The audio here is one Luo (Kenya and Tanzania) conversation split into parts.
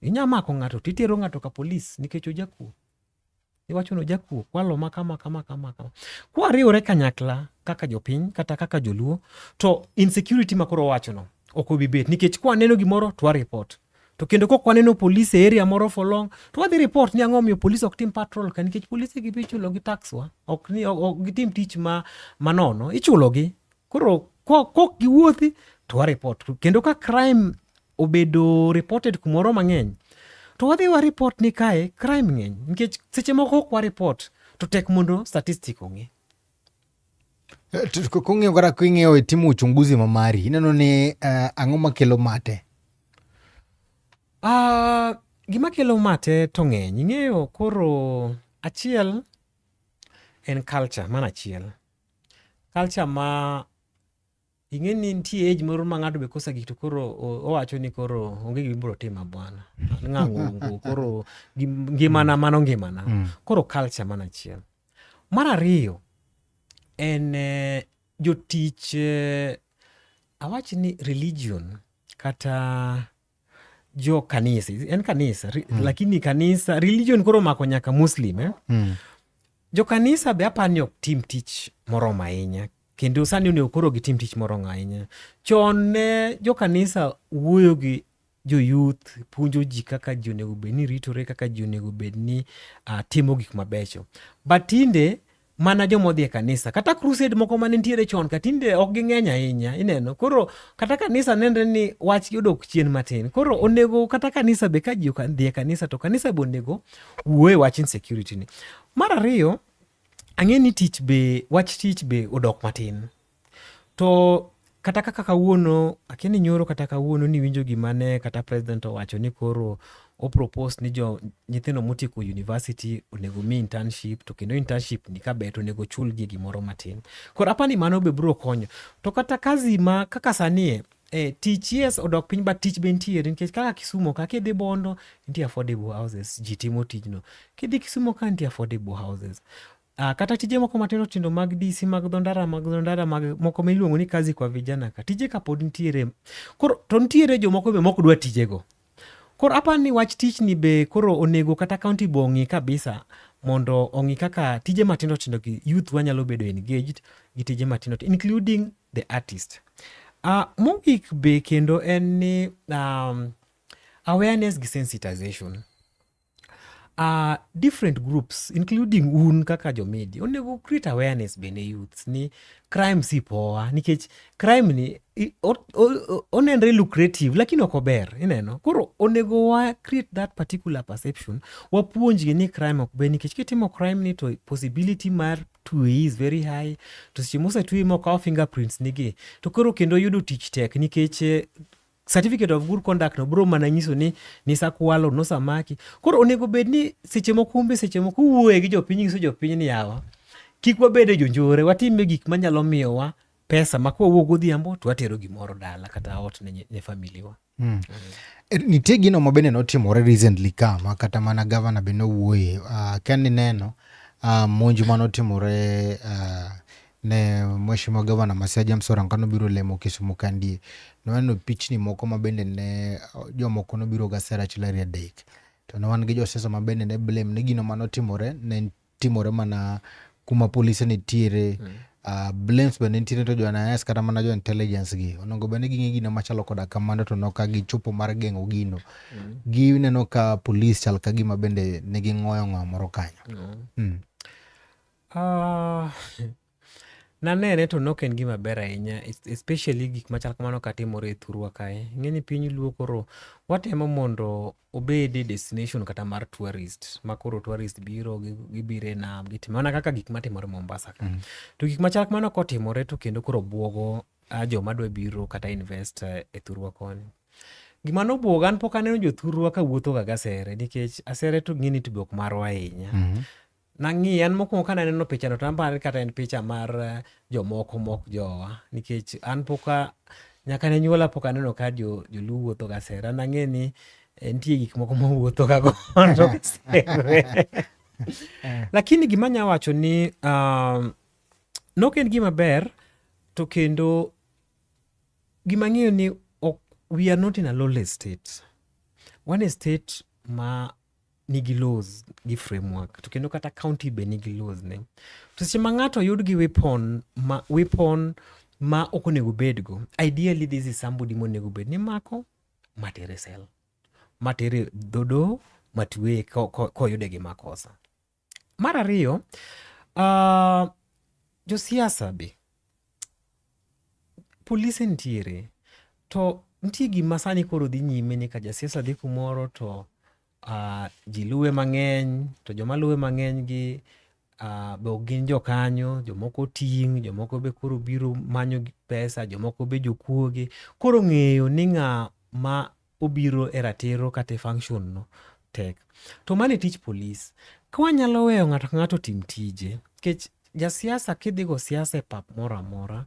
Inyamako ng'ato titero ng'ato ka polis nikech ojakuo. Iwacho no jakuo kwalo ma kama. Kwariwore kanyakla kaka jopiny kata kaka joluo to insecurity makoro wacho no ok obi bet nikech kwaneno gimoro to report. To kendo kok waneno polis e area moro for long to wadhi report ni ang'o miyo polis ok tim patrol ka nikech polise gi ichulo gi tax wa ok gitim tich manono ichulo gi. Koro kok giwuothi to report. Kendo ka crime obedo reported kumoro mang'eny to wadhi wa report ni kae crime ng'eny nikech seche moko ok wa report to tek mondo statistic ong'e. Kung'iyo kata king'iyo timo uchunguzi mamari ineno ni ang'o makelo mate? Gima kelo mate to ng'eny. Ing'eyo koro achiel en culture mana achiel. Culture ma ing'e ni nitie age moro ma ng'ato be kosa gik to koro owacho ni koro onge gimibiro timo bwana. Ng'ango koro ngimana mano ngimana. Koro culture mana achiel. Mar ariyo en jotich awach ni religion kata jo kanisa en kanisa lakini kanisa religion koro mako nyaka muslim jo kanisa be apani ok tim tich moromo ahinya kendo sani onego koro gitim tich moromo ahinya. Chon ne jo kanisa wuoyo gi jo youth puonjo ji kaka ji onego bed ni ritore kaka ji onego bed ni timo gik mabecho but tinde mana jomodhi e kanisa kata crusade moko mane nitiere chon ka tinde ok ging'eny ahinya ineno. Koro kata kanisa nende ni wach odok chien matin. Koro onego kata kanisa be ka ji dhi e kanisa to kanisa be onego wuoye wach insecurity ni. Mar ariyo ang'e ni wach tich be odok matin. To kata kaka kawuono akia ni nyoro kata kawuono ni winjo gimane kata president owacho ni koro o propose ni nyithindo motieko university onego mi internship to kendo internship ni kabet onego chul gi gimoro matin. Koro apani mano be biro konyo. To kata kazi ma kaka sanie tich yes odok piny but tich be nitiere nikech kaka Kisumo ka kidhi Bondo nitie affordable houses ji timo tijno. Kidhi Kisumo ka nitie affordable houses. Kata tije moko matindo tindo mag DC mag dhondara moko miluongo ni kazi kwa vijana ka tije ka pod nitiere. Koro to nitiere jomoko be mok dwa tijego. Koro apani wach tich ni be koro onego kata county bo ong'i kabisa mondo ong'i kaka tije matindo tindo gi youth wanyalo bedo engaged gi tije matindo including the artist. Mogik be kendo en ni awareness gi sensitization. Different groups including un kaka jo media onego create awareness bene youths ni crime si poa nikech crime ni onenre lucrative lakini ok ober ineno. Koro onego wa create that particular perception wapuonjgi ni crime ok ber nikech kitimo crime ni to possibility mar twe is very high to seche mosetwe mokawo fingerprints nigi to koro kendo yudo tich tek nikech certificate of good conduct no bro mana nyiso ni sakwalo no samaki. Koro onego bed ni seche moko wuoye gi jopiny nyiso jopiny ni yawa kik wabede jonjore watime gik manyalo miyowa pesa ma kwa wuok godhiambo to watero gimoro dala kata ot ne family wa. Nitie gino mabende notimore recently kama kata mana governor be nowuoye ken ni neno monj manotimore ne mheshimiwa gavana Masia James Orengo nobiro lemo Kisumu kandie. Noweno pichni moko mabende ne jomoko nobiro gasera chilari adek. To ne wan gi josiasa mabende ne blame ni gino manotimore ne timore mana kuma polise nitiere. Blames be nitiere to jo NIS kata mana jo intelligence gi. Onongo bende ging'e gino machalo koda kamano to noka gichopo mar geng'o gino. Gineno ka police chal ka gima bende ne ging'oyo moro kanyo. Nanene to nok en gima ber ahinya especially gik machal kamano katimore e thurwa kae. Ing'e ni piny luo koro watemo mondo obede destination kata mar tourist ma koro tourist biro gibire nam gitimo mana kaka gik matimore Mombasa ka. To gik machal kamano kotimore to kendo koro buogo joma dwa biro kata invest e thurwa koni. Gima nobwoga an pok aneno jothurwa ka wuotho ga gasere nikech asere to ng'eni to be ok marwa ahinya. Nang'i an mokwongo ka naneno picha no to aparo kata en picha mar jomoko mok jowa nikech an poka nyaka ne nyuola pok aneno ka joluo wuotho gasera. Nang'e ni nitie gik moko mawuotho ga gondo gasere. Lakini gima nya wacho ni nok en gima ber to kendo gima ng'eyo ni we are not in a lawless state. wan e state ma nigi laws gi framework to kendo kata county be nigi laws ne. To seche ma ng'ato yud gi weapon ma ok onego bedgo, ideally this is somebody monego bed ni mako matere sel, matere dodo, matweye koyude gi makosa. Mar ariyo, josiasa be, polise ntiere, to nitie gima sani koro dhi nyime ni ka jasiasa dhi kumoro to ji luwe mang'eny, to joma luwe mang'eny gi be ok gin jokanyo, jomoko ting', jomoko be koro biro manyo pesa, jomoko be jokuoge. Koro ng'eyo ni ng'a ma obiro e ratiro kata e function no tek. To mano e tich polis. Ka wanyalo weyo ng'ato ka ng'ato tim tije, nikech jasiasa kidhi go siasa e pap moro amora,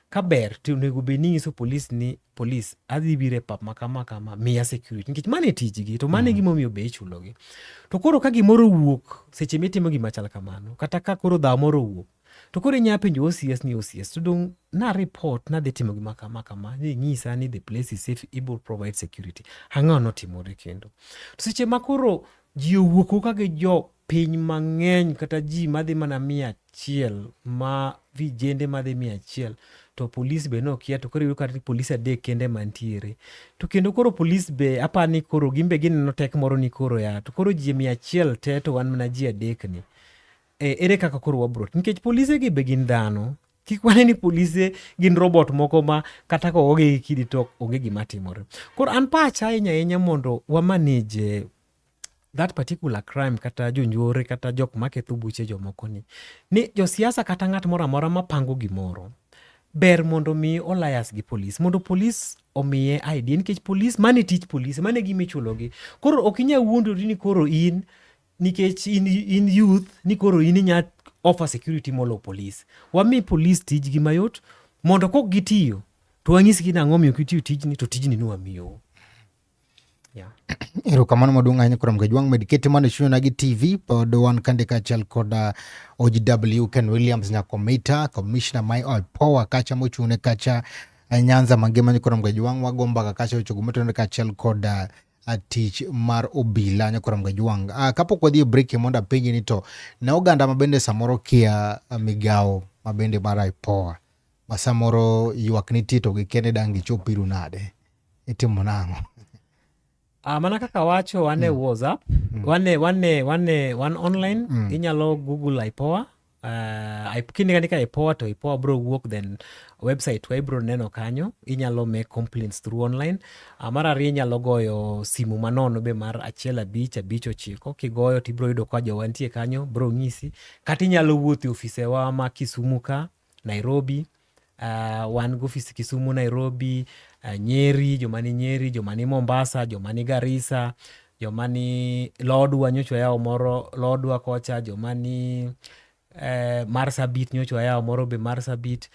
ka ber to onego bed ni ng'iso polis ni polis adhi biro e pap ma kama kama, miya security, nikech mano e tijgi to mano e gimomiyo be ichulogi. To koro ka gimoro owuok seche mitimo gima chal kamano, kata ka koro dhaw moro owuok, to koro inya penjo OCS ni OCS, to dong na report nadhi timo gima kama kama, ni nyisa ni the place is safe, able provide security. Ang'o notimore kendo? To seche ma koro ji owuok ka gi jo piny mang'eny kata ji madhi mana 100, ma vijende madhi 100, to polis be nokia, to koro yudo kata polis 3 kende mantiere. To kendo koro polis be apani koro gimbe gineno tek moro ni koro ya, to koro ji 100 te to wan mana ji 3 ni. Ere kaka koro wabro, nikech polise gi be gin dhano. Kik wane ni polise gin robot moko ma kata ko oge kidi to onge gima timore. Koro an pacha ahinya mondo wa manage that particular crime, kata jonjore kata jok maketho buche jomoko ni josiasa kata ng'at moro amora mapango gimoro, ber mondo mi olayas gi polis, mondo polis omiye idea, nikech polis, mane tich polis, mane gima ichulogi. Koro ok inya wuondori ni koro in, nikech in youth, ni koro in inya offer security molo polis. Wami polis tijgi mayot, mondo kok gitiyo, to wanyisgi nang'o miyo kitiyo tijni, to tijni nwamiyo. Yeah. Erokamano maduong' ahinya kuom Gajwang' Medikete mane chunyna gi TV pod wan kande kaachiel kod OGW Ken Williams Nyakomita, Commissioner Mai Power kacha mochung'ne kacha Nyanza mangima ni kuom Gajwang' wago mbaka kacha ochogo motone kaachiel kod tich mar obila kuom Gajwang'. Kapok wadhi e break mondo apenji ni to ne oganda mabende samoro kia migawo mabende mar Power ma samoro ywak nitie to gikene dang' gichop iru nade, itimo nang'o? Mana kaka wacho wane WhatsApp, wan online, inyalo Google IPOA, kini kanika IPOA to IPOA bro wuok, then website wa ibro neno kanyo, inyalo make complaints through online. Mar ariyo inyalo goyo simu manono be mar 1559, kigoyo tibro yudo kwa jowantie kanyo, bro ng'isi, kata inyalo wuotho e ofise wa ma Kisumu ka, Nairobi, wan go office Kisumu, Nairobi, Nyeri, jomani Nyeri, jomani Mombasa, jomani Garissa, jomani Lodwar nyocha yao moro Lodwar kocha, jomani Marsabit nyocha yao moro be Marsabit,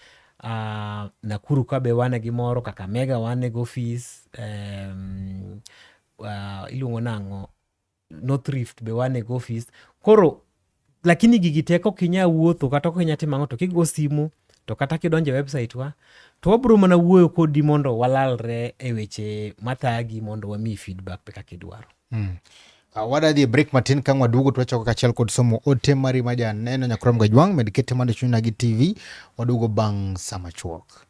Nakuru ka be wane gi moro, Kakamega wane go office, iluongo nang'o, North Rift be wane go office. Koro lakini gigi teko kinya wuotho kata kinya timo ang'o, to kigo simu to kata kidonje website wa, to wabro mana wuoyo kodi mondo walalre e weche mathagi mondo wami feedback pe kaka idwaro. Wadadhi break matin kang waduogo to wachako kachiel kod somo ote mari maja neno Nyakuram Gajwang' Medikete mane chunyna gi TV, waduogo bang' sama chuok.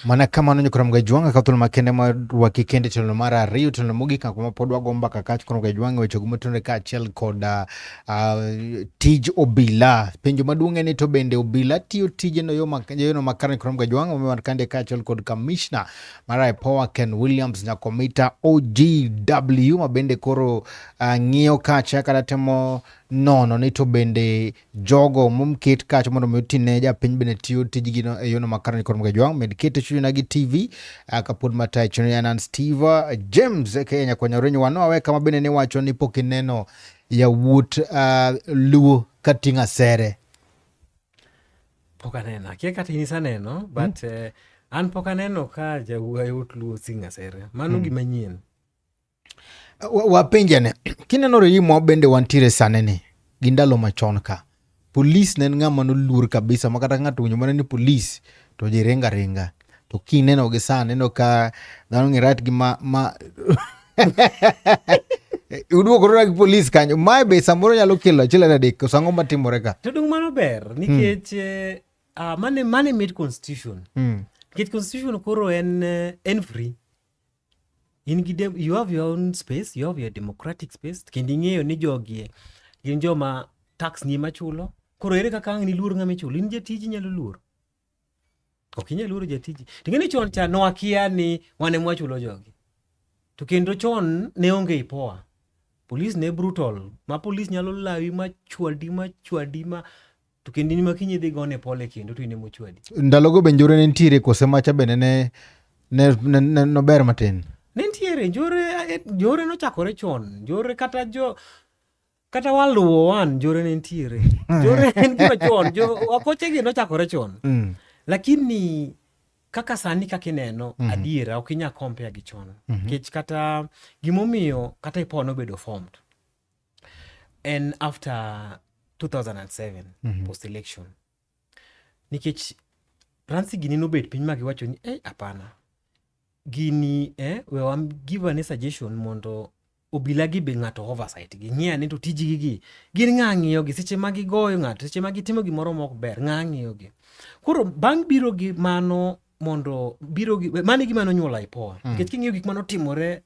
mana kamano nyukura mgajwanga kathulo makende wakikende telo mar ariyo telo mogik kuma pod wago mbaka kach kono mgajwanga weche gumotenore ka achiel kod tij obila. Penjo maduong' en to bende obila tiyo tijeno yono makare kono mgajwanga omewan kande ka achiel kod kamishna mar IPOA Ken Williams Nyakomita OGW mabende koro ng'iyo kacha kata temo nono ni to bende jogo momket kacha mondo mitine japiny bende tiyo tijgino e yono makare kono mgajwanga med kete chunyna gi TV kapod matai chuny anan Steve James Kenya kwa nyarenyo wano aweka mabende ni wacho ni pokineno yawuot luo katinga sere. Pokanena kia katinisa neno but an pokaneno ka yawuot luo singa sere mano gimanyien. Wapenjane kineno rimo bende wantire sanene gindalo machon ka police nen ng'ama noluor kabisa makata ng'ato winjo mana ni police to ji ringa to kineno gi sana neno ka dhano ng'irat gi ma uduoko rora gi police kanyo mae be samoro nyalo kelo achiel adek sango matimore ka to dung mano ber nikech mane made constitution nikech constitution koro en free. In you have your own space, you have your democratic space. Kendo ing'eyo ni jogie gin joma tax ni machulo. Koro ere kaka ang' ni luor ng'ama chulo. In jatiji nyalo luor. Ok inyalo luor jatiji. Ting'eni chon cha nowakia ni wane mwachulo jogi. To kendo chon ne onge IPOA. Police ne brutal. Ma police nyalo lawi machwadi ma to kendo ni makinyi dhi gone pole kendo to ine mochwadi. Ndalogo be njore ne ntiere kose macha bende ne ber matin. Nentiere njore nochakore chon. Njore kata waluo wan njore nentiere. Njore en gima chon. Wakoche gi nochakore chon. Lakini kaka sani kaka ineno adiera ok inya compare gi chon. Kech kata gimomiyo kata IPOA nobedo formed. And after 2007 post election. Nikech Ransi gini nobet piny magiwacho ni apana. Gini we wam give a suggestion mondo obila gi be ng'ato oversight gi ng'iya ni to tijigi gi gin ng'a ng'iyo gi seche ma gigoyo ng'ato seche ma gitimo gimoro mok ber ng'a ng'iyo gi. Koro bang' biro gi mano mondo biro gi mano gima nonyuolo IPOA nikech king'iyo gik mano timore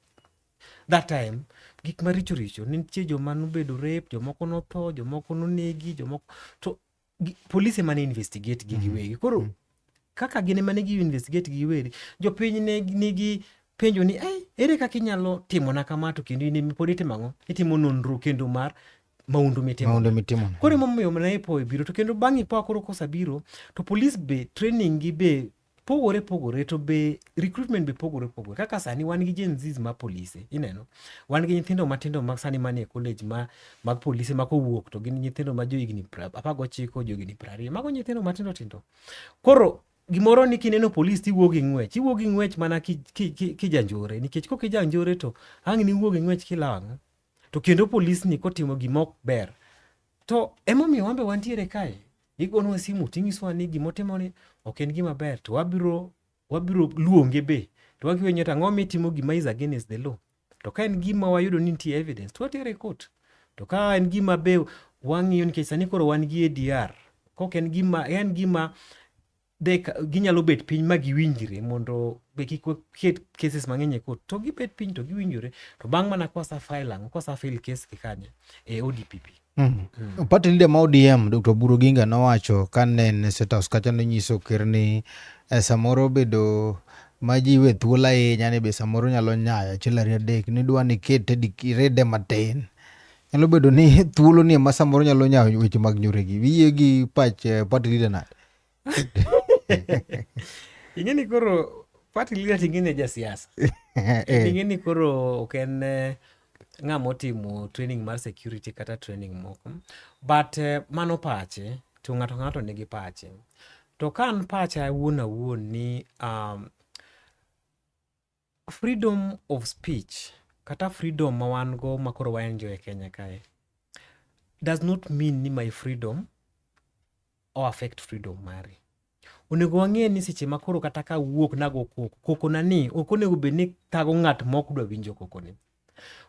that time gik maricho nitie joma nobedo rape jomoko notho jomoko nonegi jomoko to police mane investigate gi giwegi. Koro kaka gine mane gi investigate gi giwegi jopiny nigi penjo ni ere kaka inyalo timona kama to kendo in pod itimo ang'o itimo nonro kendo mar maundu mitimo. Koro momiyo mana IPOA biro to kendo bang' IPOA koro kosabiro to police be training gi be pogore to be recruitment be pogore kaka sani wan gi Gen Zs ma police ineno wan gi nyithindo matindo ma sani manie college mag police ma kowuok to gin nyithindo ma johigni 19 johigni 20 mago nyithindo matindo tindo. Koro gimoro ni kineno police tiwuok gi ng'wech mana kijanjore nikech kok ijanjore to ang' ni wuok gi ng'wech kilawang' to kendo police ni kotimo gimok ber to emomiyo wambe wantiere kae igonwa simu tingiswa ni gimotimo ni ok en gima ber to wabiro luonge be to wakiwenyo to ang'o mitimo gima is against the law to ka en gima wayudo ni nitie evidence to watere court to ka en gima be wang'iyo nikech sani koro wan gi ADR kok en gima ginyalo bet piny ma giwinjre mondo be kik ket cases mang'eny e court to gibet piny to giwinjore to bang' mana kosa file case kikanye ODPP. Party leader ma ODM Dr. Oburu Oginga nowacho kane ne State House kacha nonyiso ker ni samoro bedo ma ji we thuolo ahinya ni be samoro nyalo nyayo achiel ariyo adek ni dwa ni kete rede matin nyalo bedo ni thuolo ni ema samoro nyalo nyayo weche mag nyoregi wiye gi pach party leader nade. Ingeni koro party leader tingene ja siasa. Ingeni koro ok en ng'ama otimo training mar security kata training moko but mano pache to ng'ato nigi pache to kan pacha awuon ni freedom of speech kata freedom ma wan go makoro waenjoy e Kenya kae does not mean ni my freedom or affect freedom mari. Onego wang'e ni seche makoro kata ka wuok nago koko na ni ok onego bed ni thago ng'at mok dwa winjo koko ni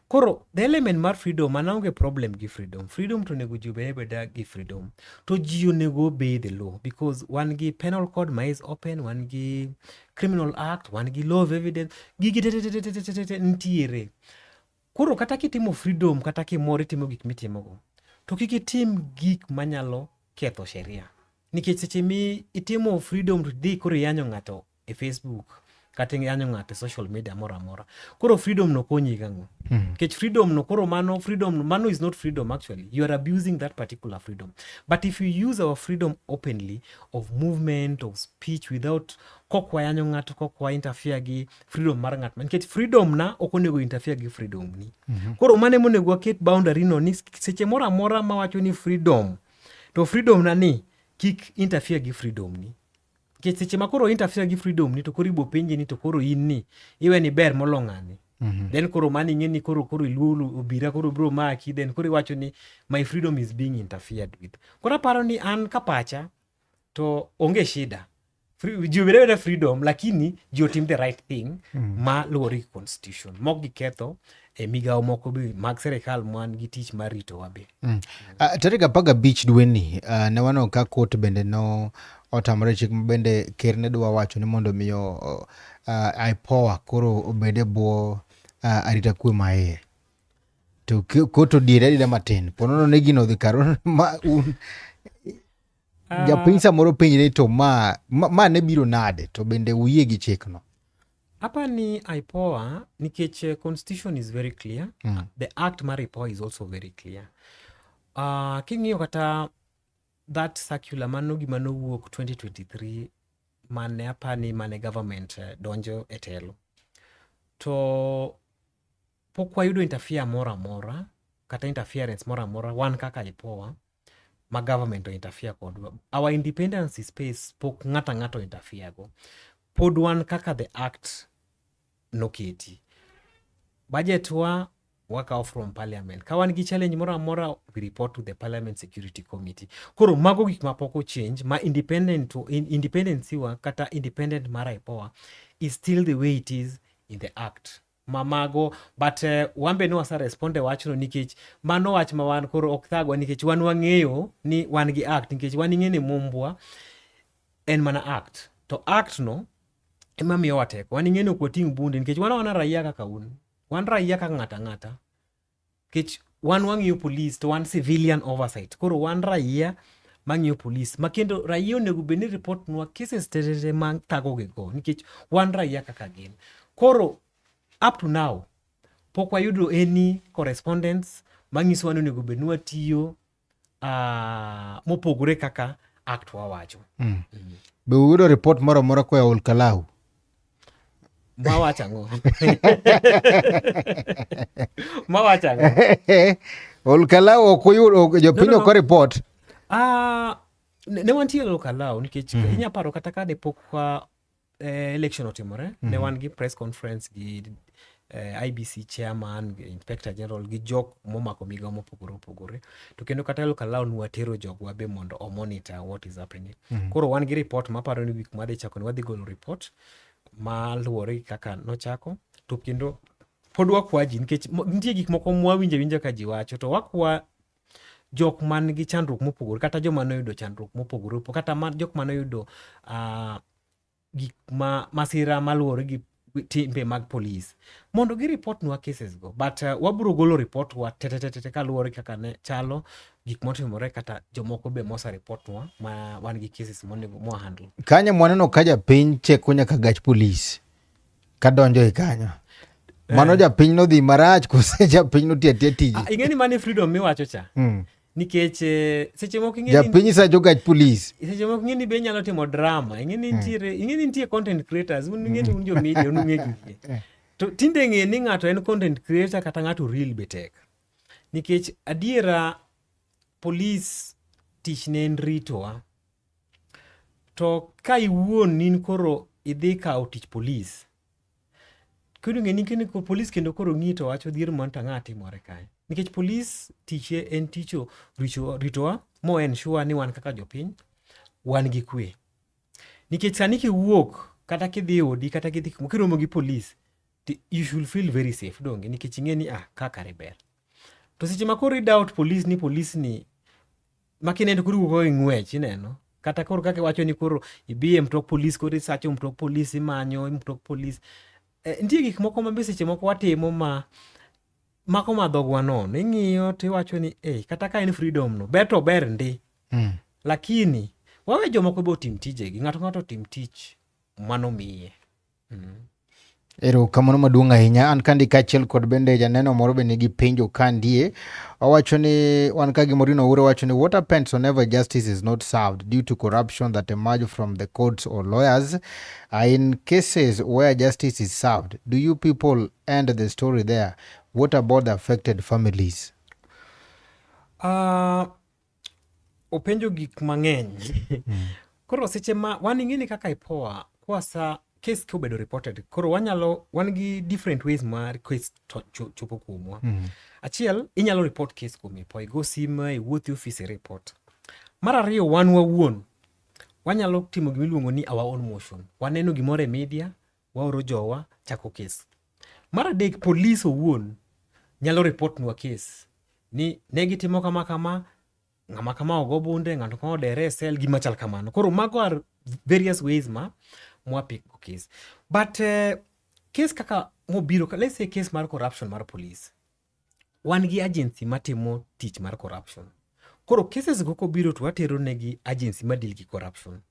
Koro the element mar freedom an aonge problem gi freedom to onego ji beda gi freedom to ji onego obey the law because wan gi penal code ma is open, wan gi criminal act, wan gi law of evidence, gigi te ntiere. Koro kata kitimo freedom kata kimoro itimo gik mitimogo to kik itim gik manyalo ketho sheria nikech seche mi itimo freedom to dhi koro yanyo ng'ato e Facebook kata yanyo ng'ato e social media moro amora, koro freedom no konyi gang'o? Nikech freedom no koro mano is not freedom actually, you are abusing that particular freedom. But if you use our freedom openly of movement, of speech without kok wayanyo ng'ato, kok wa interfere gi freedom mar ng'at man, nikech freedom na ok onego interfere gi freedom ni. Koro mane monego waket boundary no ni seche moro amora ma wacho ni freedom, to freedom na ni kik interfere gi freedom ni. Nikech seche ma koro interfere gi freedom ni to koro ibo penji ni to koro in ni iwe ni ber molo ng'ani. Then koro mani ng'eni koro iluulu obira koro bro maki, then koro iwacho ni my freedom is being interfered with. Koro aparo ni an kapacha to onge shida. Ji obeda freedom lakini ji otim the right thing ma luwore gi constitution. Mok giketho e migawo moko be mag serikal mwan gi tich mar rito wabe. Tarik 15 dwe ni ne waneno ka kot bende no otamore chik bende ker ne dwa wacho ni mondo miyo IPOA koro obede bwo arita kwe mae. To kot odiere adida matin. Ponono ne gino dhi karo ma un japiny samoro piny ni to ma ne biro nade to bende uyie gi chik no. Hapa ni IPOA nikech constitution is very clear. The act mar IPOA is also very clear. King'iyo kata that circular mano gima nowuok 2023 mane apani mane government donjo e telo. To pok wayudo interfere moro amora kata interference moro amora wan kaka IPOA ma government interfere kodwa. Our independence space pok ng'ato interfere go. Pod wan kaka the act noketi. Budget wa wakaw from parliament. Ka wan gi challenge moro amora we report to the parliament security committee. Koro mago gik ma poko change ma independence wa kata independent mara IPOA is still the way it is in the act. Mamago but wambe no asa responde wachno nikech mano wach ma wan koro ok thagwa nikech wan wang'eyo ni wan gi act nikech wan ing'eni mumbwa en mana act. To act no ema miyo wateko. Wan ing'eni ok wating' bunde nikech wan raia kaka un. Wan raia kaka ng'ata. Nikech wan wang'iyo police to wan civilian oversight. Koro wan raia mang'iyo police. Makendo raia onego bed ni report nwa cases tete ma thago gi go nikech wan raia kaka gin. Koro up to now pok wayudo any correspondence mang'iso ni onego bed ni watiyo mopogore kaka act wawacho. Be uyudo report moro amora koa Ol Kalou? Mawacha ng'o? Mawacha ng'o? Ol Kalou ok uyudo jopiny ok report? Ne wantie Ol Kalou nikech inya paro kata ka de pok election otimore ne wan gi press conference gi IBC chairman, inspector general gi jok momako migawo mopogore. To kendo kata Ol Kalou nwatero jogwa be mondo o monitor what is happening. Koro wan gi report maparo ni week madhi chako ni wadhi golo report ma luwore kaka nochako. To kendo pod wakwa ji nikech nitie gik moko mwawinja ka ji wacho to wakwa jok man gi chandruok mopogore kata joma noyudo chandruok mopogore kata jok manoyudo gik masira maluwore gi timbe mag police mondo gi report nwa cases go but waburo golo report wa tete kaluwore kaka ne chalo gik motimore kata jomoko be mosa report nwa ma wan gi cases monego mwa handle. Kanya mwaneno ka japiny cheko nyaka gach police kadonjo e kanyo. Mano japiny no dhi marach kose japiny no tiya tiji? Ing'eni mani freedom miwacho cha. Nikech seche moko ing'eni japiny sa jogach police. Seche moko ing'eni be nyalo timo drama. Ing'eni nitie content creators. Ing'eni un jo media ung'egi. To tinde ng'e ni ng'ato en content creator kata ng'ato real betek. Nikech adiera police tich ne en ritowa. To ka iwuon nin koro idhi kawo tich police. Kendo ng'eni kendo police kendo koro ng'ito wacho dhier monta ng'a timore kae. Nikech police tiche en ticho ritowa mo ensure ni wan kaka jopiny wan gi kwe. Nikech sani kiwuok kata kidhi odi kata kidhi kiromo gi police you should feel very safe donge nikech ing'e ni kare ber. To seche ma koro i-doubt police ni makinendo koro iwuok ing'wech ineno kata koro kaka iwacho ni koro ibiye mtok police koro isacho mtok police imanyo mtok police. Nitie gik moko ma be seche moko watimo ma mako madhogwa nono ing'iyo tiwacho ni kata ka en freedom no ber to ber ndi lakini wawe jomoko be otim tijegi, ng'ato tim tich manomiye. Erokamano maduong' ahinya. An kandi kaachiel kod bende janeno moro be nigi penjo kandie. Owacho ni wan ka gimoro Oure wacho ni what happens whenever justice is not served due to corruption that emerge from the courts or lawyers. In cases where justice is served, do you people end the story there? What about the affected families? Openjo gik mang'eny. Koro seche ma wan ing'eni kaka IPOA kwasa case kobedo reported koro wan gi different ways mar case chopo kuomwa. Achiel inyalo report case kuom IPOA, igo sime, iwuothi office report. Mar ariyo wan wawuon wanyalo timo gima iluongo ni our own motion, waneno gimoro e media waoro jowa chako case. Mar adek police owuon nyalo report nwa case ni negitimo kama ng'ama kama ogo bunde, ng'ato kama odere sel gima chal kamano. Koro mago are various ways ma mwapiko case. But case kaka mobiro, let's say case mar corruption mar police, wan gi agency matimo tich mar corruption. Koro cases go kobiro to watero negi agency ma deal gi corruption,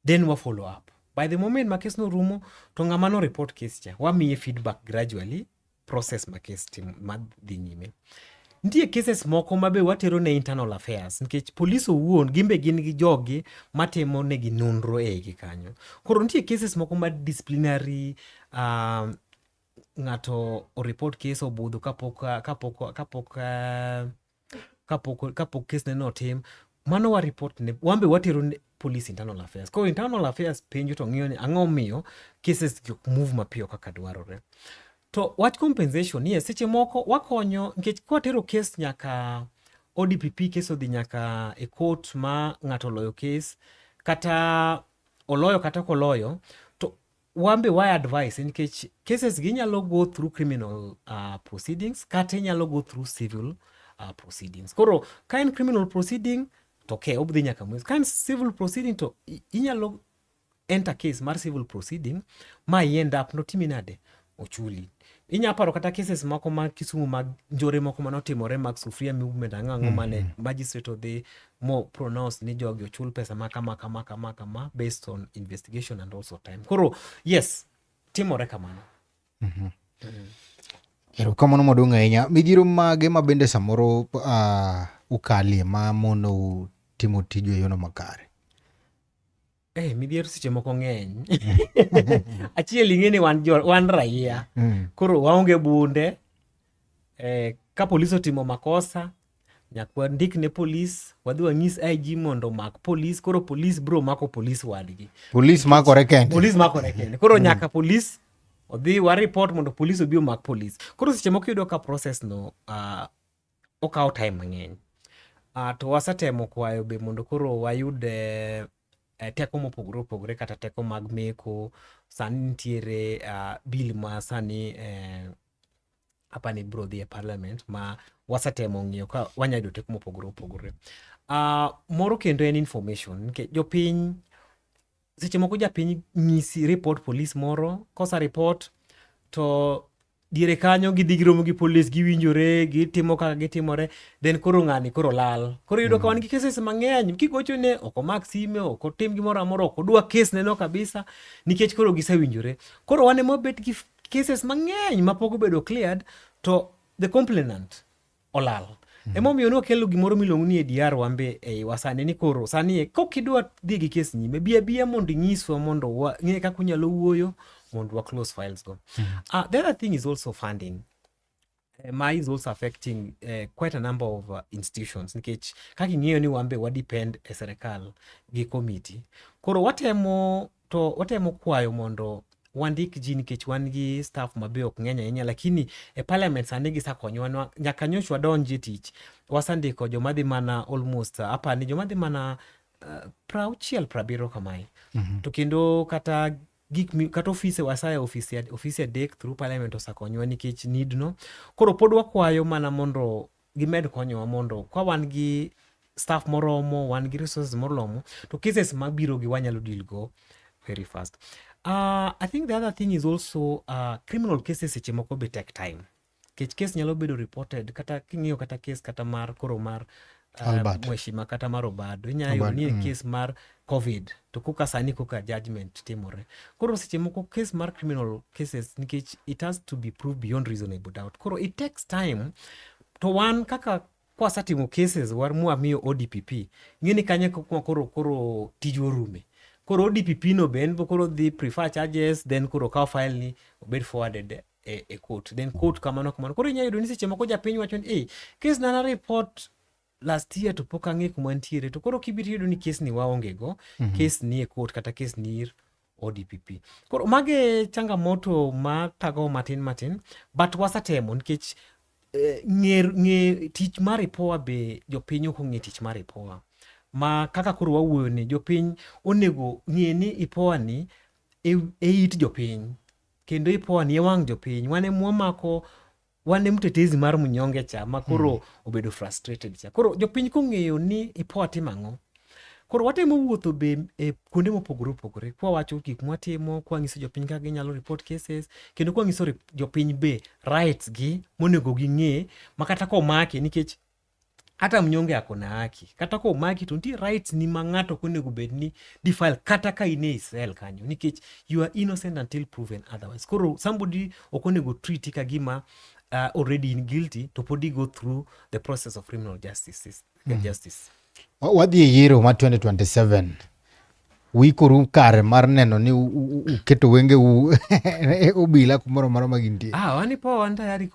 then wa follow up. By the moment ma case no rumo to ng'ama no report case cha wamiye feedback gradually process ma case tim madhi nyime. Nitie cases moko mabe watero ne internal affairs nikech police owuon gimbe gin gi jogi matimo negi nonro gi kanyo. Koro nitie cases moko ma disciplinary ng'ato o report case obudho kapok case neno tim, mano wa report ne wambe watero ne police internal affairs. Koro internal affairs penjo to ng'iyo ni ang'o miyo cases ok move mapiyo kaka dwarore. To wach compensation, yes, seche moko wakonyo nikech kwatero case nyaka ODPP, case odhi nyaka e court ma ng'ato oloyo case kata oloyo kata koloyo, to wambe wa advice nikech cases gi nyalo go through criminal proceedings kata nyalo go through civil proceedings. Koro ka en criminal proceeding to obdhi nyaka mwezi. Ka en civil proceeding to inyalo enter case mar civil proceeding ma end up notimi nade ochuli. Inyaparo kata cases moko mag Kisumu mag njore moko manotimore mag Sufria movement ang'o mane magistrate odhi mo pronounce ni jogi ochul pesa kama based on investigation and also time. Koro yes, timore kamano. Erokamano maduong' ahinya. Midhiero mage ma bende samoro ukalie ma mono timo tiju e yono makare? Midhiero seche moko ng'eny. Achiel ing'eni wan raia. Koro waonge bunde. Ka police otimo makosa, nyaka ndik ne police, wadhi wanyis IG mondo mak police, koro police bro mako police wadgi. Police makore kende. Police makore kende. Koro nyaka police odhi wa report mondo police obi omak police. Koro seche moko yudo ka process no okawo time mang'eny. To wasatemo kwayo be mondo koro wayud teko mopogore opogore kata teko mag meko. Sani nitiere bill ma sani hapa ni bro dhi e parliament ma wasatemo ng'iyo ka wanyayudo teko mopogore opogore. Moro kendo en information nikech jopiny seche moko japiny nyisi report police moro, kosa report to diere kanyo gidhi giromo gi police, giwinjore, gitimo kaka gitimore, then koro ng'ani koro lal. Koro yudo ka wan gi cases mang'eny, kigocho ne ok omak sime, ok otim gimoro amora, ok odwa case neno kabisa nikech koro gisewinjore. Koro wan ema bet gi cases mang'eny mapok obedo cleared to the complainant olal. Emomiyo nokelo gimoro miluongo ni ADR wambe wasani ni koro sani kokidwa dhi gi case nyime bia mondo inyiswa mondo ng'e kaka unyalo wuoyo mondo wa close files go. The other thing is also funding. Is also affecting quite a number of institutions nikech kaka ing'eyo ni wambe wa depend e serikal gi committee. Koro watemo kwayo mondo wandik ji nikech wan gi staff mabe ok ng'eny ahinya, lakini e parliament sani gisakonyowa nyaka nyocha wadonji tich wasandiko jomadhi mana almost apani jomadhi mana 60-70 kamae. To kendo kata kata ofise wasaye ofise adek through parliament osakonyowa nikech need no. Koro pod wakwayo mana mondo gimed konyowa mondo kwa wan gi staff moromo, wan gi resources moromo, to cases mabiro gi wanyalo deal go very fast. I think the other thing is also criminal cases seche moko be take time. Case nyalo bedo reported kata king'iyo kata case kata mar koro mar Mheshimiwa kata mar Obado inyayo ni case mar COVID to kuka sani kuka judgment timore. Koro seche moko case mar criminal cases nikech it has to be proved beyond reasonable doubt. Koro it takes time to one kaka kwa satimo cases war mua miyo ODPP ngini kanye koro tiju rume. Koro ODPP no ben koro the prefer charges then koro ka file ni obed forwarded a court, then court kamano koro inyayo ni seche moko japiny wacho ni case na report last year to pok ang'e kuma ntiere to koro kibiro yudo ni case ni waonge go case ni e court kata case ni ODPP. Koro mage changamoto ma tago matin but wasatemo nikech ng'e tich mar IPOA be jopiny ok ong'e tich mar IPOA ma kaka koro wawuoyo ni jopiny onego ng'e ni IPOA ni e it jopiny kendo IPOA ni e wang' jopiny. Wane mwamako wane mtetezi mar mnyonge cha makoro obedo frustrated cha. Koro jopiny kong'eyo ni IPOA timang'o. Koro watemo wuotho be kuonde mopogore kwa wacho gik mwatimo kwa ng'iso jopiny kaka ginyalo report cases kendo kwa ng'iso jopiny be rights gi monego ging'e makata ko maki nikech hata mnyonge akona haki kata ko maki to ntie rights ni mang'ato konego bed ni defile kata ka ine Israel kanyo nikech you are innocent until proven otherwise. Koro somebody okonego treat ka gima already in guilty to podi go through the process of criminal justice. Wadhi e yiero ma 2027 wikoru kare mar neno ni uketo wenge obila kumoro moro ma gintie. Wani po wan tayari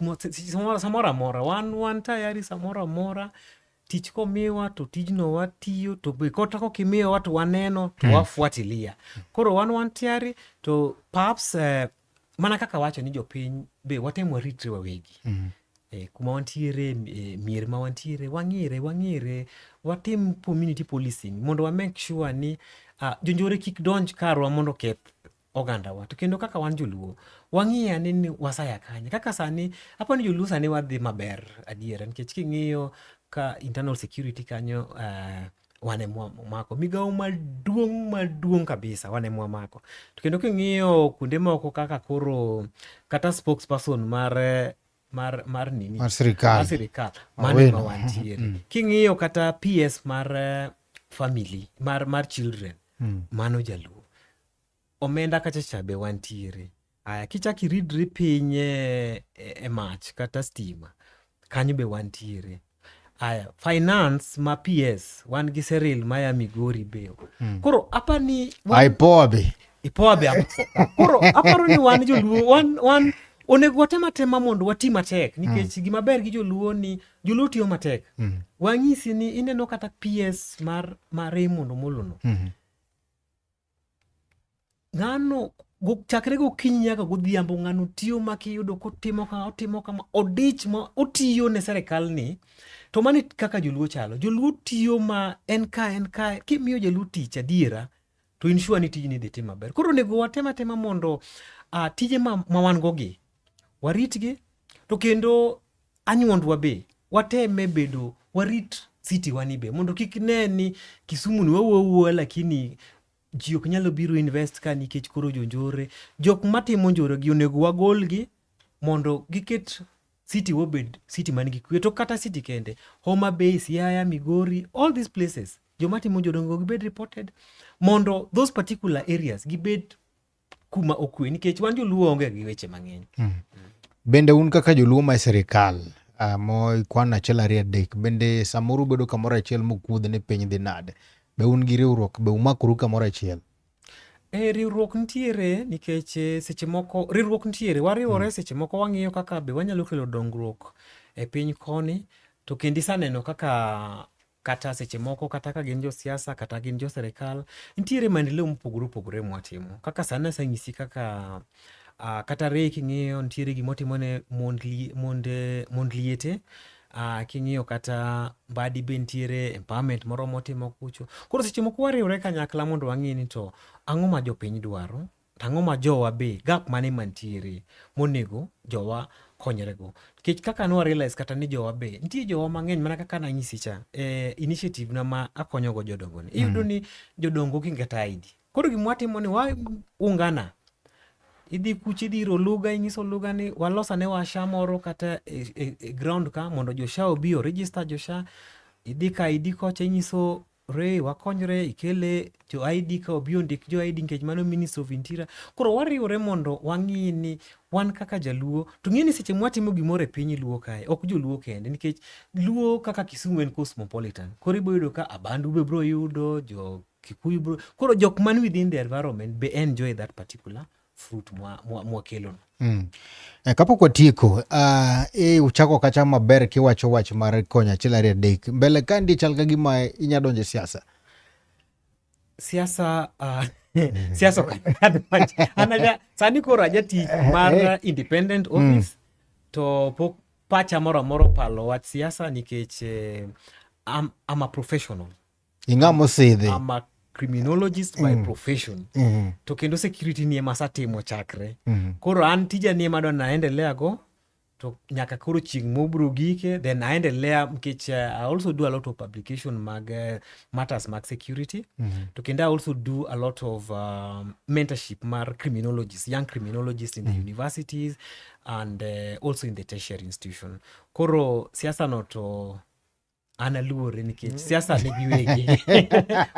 samora mora wan tayari samora mora tich komiwa to tijno watiyo to be kota kokimiwa to waneno to wafuatilia. Koro wan tayari to perhaps mana kaka wacho ni jopiny be watemo ritre wawegi. Kuma wantiere mier ma wantiere wang'ire watim community policing mondo wa make sure ni jonjore kik donj karwa mondo keth oganda wa. To kendo kaka wan joluo wang'iya ni wasaya kanye kaka sani hapo ni joluo sani wadhi maber adiera nikech king'iyo ka internal security kanyo wane mwamako migawo maduong' kabisa wane mwamako. To kendo king'iyo kuonde moko kaka koro kata spokesperson mar nini mar sirikal mane ma wantiere king'iyo kata PS mar family mar children mano jaluo omenda kacha be wantiere. Kichaki ridre piny e mach kata stima kanyo be wantiere. Finance ma PS wan gi Seril maya Migori be. Koro apani IPOA be koro aparo ni wan joluo wan onego watema mondo wati matek nikech gima ber gi joluo ni joluo tiyo matek. Wang'isi ni ineno kata PS mar Raymond Omolono. Ng'ano chakre gokinyi nyaka godhiambo ng'ano tiyo makiyudo kotimo kama odich ma otiyo ne serikal ni. To mani kaka joluo chalo. Joluo tiyo ma en ka kimiyo joluo tich adiera to ensure ni tijni dhi tim maber. Koro onego watema mondo tije ma wan gogi waritgi to kendo anyuondwa be wateme bedo warit city wani be mondo kik ne ni Kisumu ni wawuo lakini ji ok nyalo biro invest ka nikech koro jonjore jok matimo njore gi onego wagolgi mondo giket city wobed city manigi kwe. To kata city kende Homa Bay, Siaya, Migori, all these places jomatimo njore gibed reported mondo those particular areas gibed kuma okwe nikech wan joluo onge gi weche mang'eny. Bende un kaka joluo ma sirikal mo kwan achiel ariyo adek bende samoro bedo kamoro achiel mokuodh ne piny dhi nade be un gi riwruok be umakuru kamoro achiel? Riwruok ntiere nikech seche moko riwruok ntiere wariwore seche moko wang'iyo kaka be wanyalo kelo dongruok e piny koni to kendi saneno kaka kata seche moko kata ka gin jo siasa kata gin jo serikal ntiere maendeleo mopogore mwatimo kaka sana sanyisi kaka kata rei king'iyo ntiere gimotimo ne mond liete. King'iyo kata Mbadi be ntiere empowerment moro motimo kucho. Koro seche moko wariwore kanyakla mondo wang'e ni to ang'o ma jopiny dwaro tang'o ma jowa be gap mane mantiere monego jowa konyorego. Nikech kaka nwa realize kata ni jowa be nitie jowa mang'eny mana kaka nanyisi cha initiative na ma akonyogo jodongo ni. Iyudo ni jodongo kingeta ID. Koro gimwatimo ni waungana. Idhi kuchi idhi iro lugha, inyiso lugha ni walosa ne wa SHA moro kata ground ka mondo jo SHA obi o register jo SHA. Idhi ka ID kocha inyiso wakonyre ikele jo ID ka obi ondik jo ID nikech mano Ministry of Interior. Koro wariwore mondo wang'i ni wan kaka jaluo to ng'eni seche mwatimo gimoro e piny luo kae ok joluo kende nikech luo kaka Kisumu en cosmopolitan. Koro ibo yudo ka Abandu be bro yudo jo Kikuyu bro. Koro jok man within the environment be enjoy that particular fruit mwakelon. Kapok watieko, uchako kacha maber kiwacho wach mar konyo achiel ariyo adek. Mbele ka ndi chal ka gima inya donjo e siasa. Siasa anaja sani koro aja tich mar independent office to pok pacha moro palo wach siasa nikech I'm a professional. Ing'amo sidhi. I'm a criminologist by profession. To kendo security ni ema satimo chakre. Koro an tija ni ema naendelea go to nyaka koro chieng' mobro gike then naendelea nikech I also do a lot of publication matters mag security. To kendo I also do a lot of mentorship mar criminologists, young criminologists in the universities and also in the tertiary institution. Koro siasa no to analuore nikech siasa ni giwegi.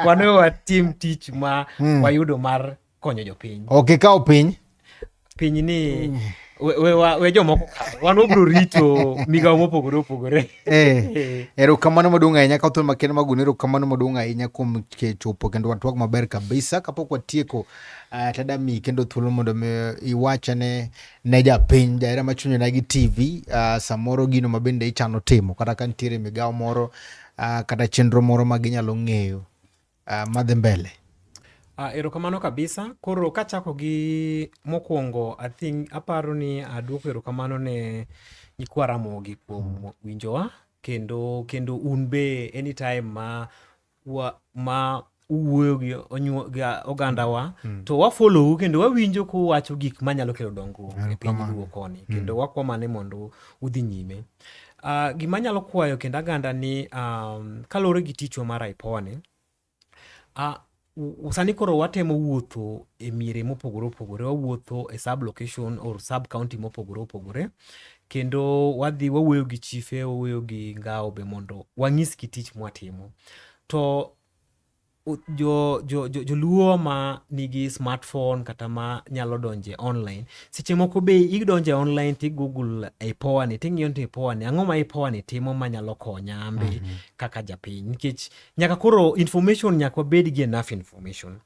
Wano wa team teach ma wayudo mar konyo jopiny. Okay, kao piny. Piny ni we jomoko wan obro rito migawo mopogore opogore. Erokamano maduong' ahinya ka thuolo makende magunero. Erokamano maduong' ahinya kuom chopo kendo watwak maber kabisa. Kapok watieko tadami kendo thuolo mondo iwachane ne japiny jaera machunyo na gi TV samoro gino mabende ichano timo kata ka nitiere migawo moro kata chenro moro ma ginyalo ng'eyo madhi mbele. Erokamano kabisa. Koro kachako gi mokwongo aparo ni aduoko erokamano ne nyikwa Ramogi kuom winjowa kendo un be anytime ma uwuoyo gi ogandawa to wafollow kendo wawinjo kuwacho gik manyalo kelo dongruok e piny luo koni kendo wakwamane mondo udhi nyime. Gima nyalo kwayo kendo aganda ni kalore gi tichwa mar IPOA ni sani koro watemo wuotho e miere mopogore opogore. Wawuotho e sub location or sub county mopogore opogore kendo wadhi wawuoyo gi chife, wawuoyo gi ngao be mondo wanyis kitich mwatimo. To joluo ma nigi smartphone kata ma nyalo donje online seche moko be idonje online ti Google IPOA ni ting'iyo ni IPOA ni ang'o ma IPOA ni timo manyalo konya ambe kaka japiny nikech nyaka koro information nyaka bed gi enough information.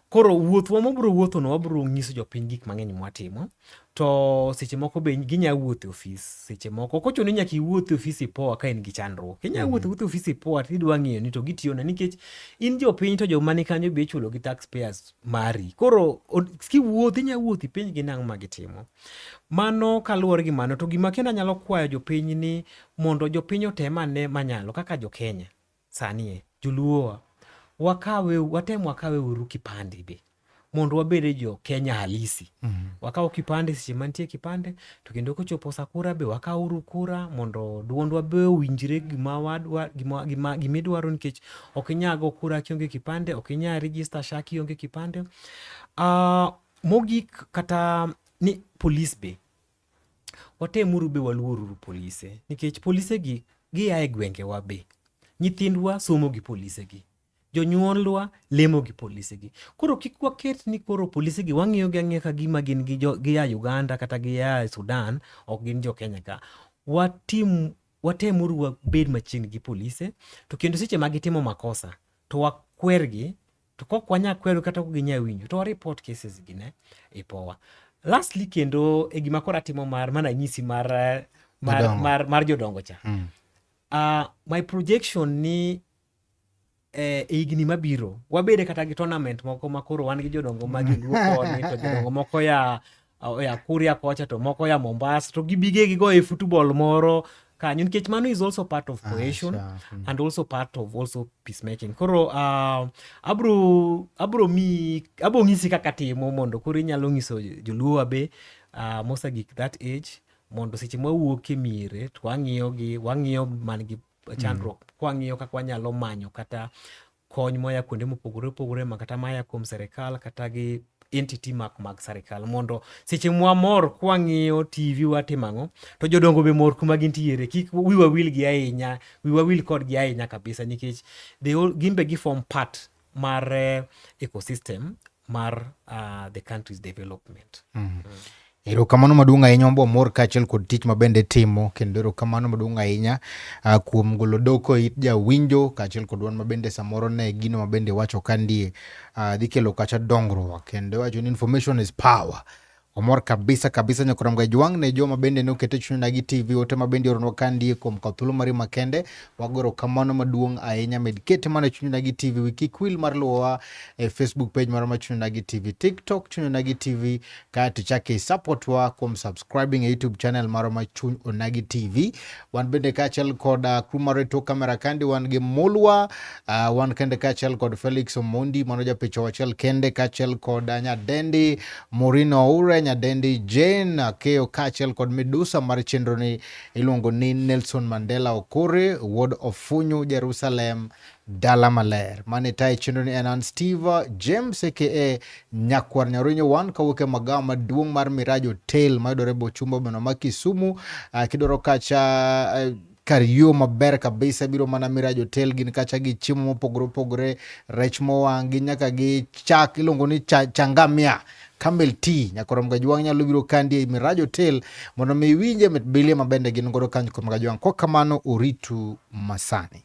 Koro wuothwa mobro wuotho no wabro nyiso jopiny gik mang'eny mwatimo to seche moko be ginya wuotho office. Seche moko kochuno nyaka iwuoth office IPOA ka in gi chandruok inya wuotho office IPOA tidwa ng'iyo ni to gitiyo na nikech in jopiny to joma ni kanyo be ichulo gi taxpayers mari. Koro kiwuoth inya wuothi piny gi nang'o ma gitimo. Mano kaluwore gi mano to gima kendo nyalo kwayo jopiny ni mondo jopiny otemane manyalo kaka jo Kenya sani joluo watem wakawe uru kipande be mondo wabede jo Kenya halisi. Wakaw kipande seche mantie kipande to kendo kochopo sakura be wakaw uru kura mondo duondwa be winjre gimidwaro nikech ok inyago kura kionge kipande, ok inya register SHA kionge kipande. Mogik kata ni police be watemuru be waluoru polise nikech polise gi giae gwenge wa be nyithindwa somo gi polise gi, jonyuolwa lemo gi polise gi. Koro kik waket ni koro polise gi wang'iyo gi ang'iya ka gima gin gia Uganda kata gia Sudan ok gin jo Kenya ka. Watemuru wabed machiegni gi polise to kendo seche ma gitimo makosa to wakwergi to kok wanya kweru kata ok ginya winjo to report cases gi ne IPOA. Lastly kendo e gima kora timo mana nyisi mar jodongo cha. My projection ni higni mabiro wabede kata gi tournament moko makoro wan gi jodongo ma joluo koni to jodongo moko ya Kuria kocha to moko ya Mombasa to gibige gigo e football moro kanyo nikech mano is also part of cohesion and also part of also peacemaking. Koro abro ng'isi kaka timo mondo koro inyalo ng'iso joluo be mosagik that age mondo seche mwawuok e miere to wang'iyo man gi chandruok kwang'iyo kaka wanyalo manyo kata kony moya kuonde mopogore opogore kata maya kuom serikal kata gi entity mag serikal mondo seche mwamor kwang'iyo TV watimang'o to jodongo be mor kuma gintiere kik wiwa wil kodgi ahinya kabisa nikech gimbe gi form part mar ecosystem mar the country's development. Erokamano maduong' ahinya ombo mor kaachiel kod tich mabende timo kendo erokamano maduong' ahinya kuom golo doko it jawinjo kaachiel kod wan mabende samoro ne gino mabende wacho kandie dhi kelo kacha dongruok kendo wacho ni information is power. Omor kabisa nyakoram ga jwang' ne joma bende ne okete chuny na gi TV ote mabende oronwa kandie kuom kathulo mari makende wagoro kamano maduong' ahinya med kete mana chuny na gi TV wiki kwil mar luwa e Facebook page mar chuny na gi TV, TikTok chuny na gi TV ka tichake support wa kuom subscribing e YouTube channel mar chuny na gi TV. Wan bende kaachiel kod crew mar to kamera kandi wan gi Mulwa wan kende kaachiel kod Felix Omondi mano japicho achiel kende kaachiel kod nyadendi Morino Ure nyadendi Jane Keo kaachiel kod Medusa mar chenro ni iluongo ni Nelson Mandela Okore Ward of Funyu Jerusalem Dala Maler. Mane tayo chenro ni Enan Steve James aka Nyakwar Nyaronyo wan kawuok e magawa maduong' mar Mirajo Hotel mayudore Bochumba beno ma Kisumu kidoro kacha kariyo maber kabisa biro mana Mirajo Hotel gin kacha gi chiemo mopogore opogore rech mowang' nyaka gi chak iluongo ni changamia Camel Tea nyakoram ga jwang' nyalo biro kandi Mirajo Hotel mondo mi winje met bilie mabende gin godo kanyo kuom ga jwang' kwa kamano uritu masani.